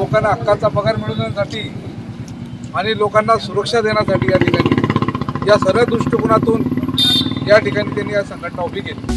लोकांना हक्काचा पगार मिळवण्यासाठी आणि लोकांना सुरक्षा देण्यासाठी या ठिकाणी या सर्व दृष्टिकोनातून या ठिकाणी त्यांनी या संघटना उभी केली।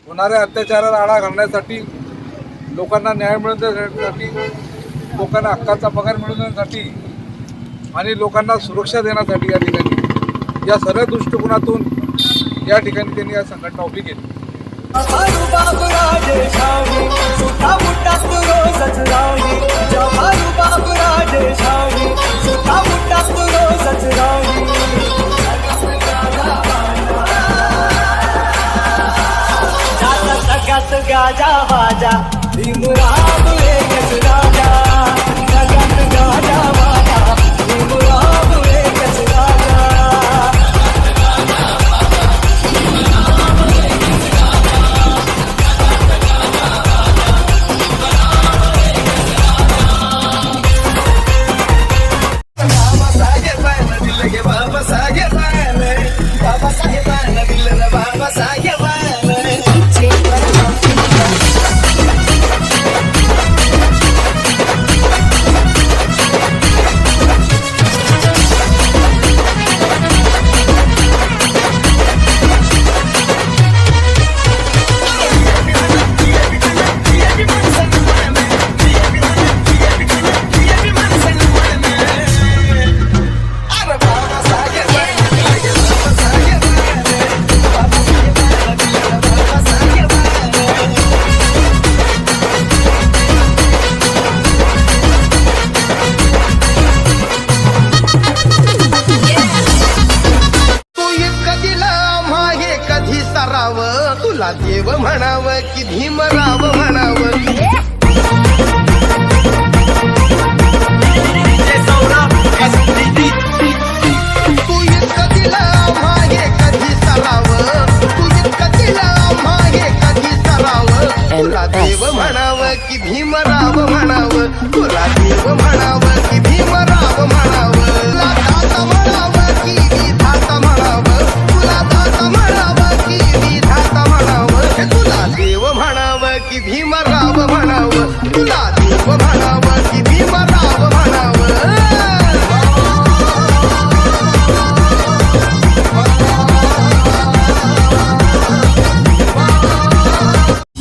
होणाऱ्या अत्याचाराला आळा घालण्यासाठी, लोकांना न्याय मिळवण्यासाठी, लोकांना हक्काचा पगार मिळवण्यासाठी आणि लोकांना सुरक्षा देण्यासाठी या ठिकाणी या सर्व दृष्टिकोनातून या ठिकाणी त्यांनी या संघटना उभी केली। गाजा बाजा भीमराव एकच राजा, जगात गाजा बाजा भीमराव एकच राजा। बाबासाहेबांना दिलं गे बाबासाहेबांना, बाबासाहेबांना दिलं रे बाबासाहेबांना। तुला देव म्हणावं की भीमराव म्हणावं, तू इतकं दिलं आम्हा हे कधी सरावं, तू इतकं दिलं आम्हा हे कधी सरावं। तुला देव म्हणावं की भीमराव म्हणावं, तुला देव म्हणावं की भीमराव म्हणावं, तुला दाता म्हणावं की विधाता म्हणावं, तुला दाता म्हणावं की विधाता म्हणावं, तुला देव म्हणावं की भीमराव म्हणावं, तुला देव म्हणावं की भीमराव म्हणावं।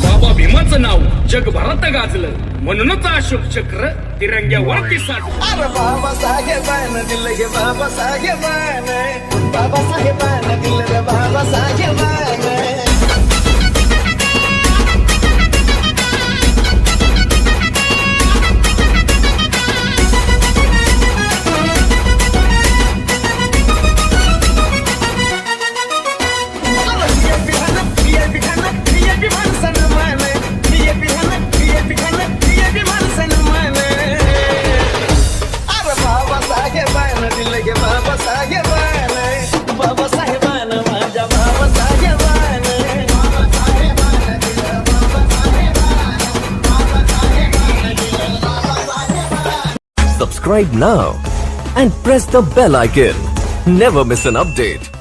बाबा भीमाचं नाव जगभरात गाजलं, म्हणूनच अशोक चक्र तिरंग्यावरती साठलं। अरे बाबासाहेबांना दिलं गे बाबासाहेबांना, बाबासाहेबांना दिलं रे बाबासाहेबांना। Subscribe now and press the bell icon. Never miss an update.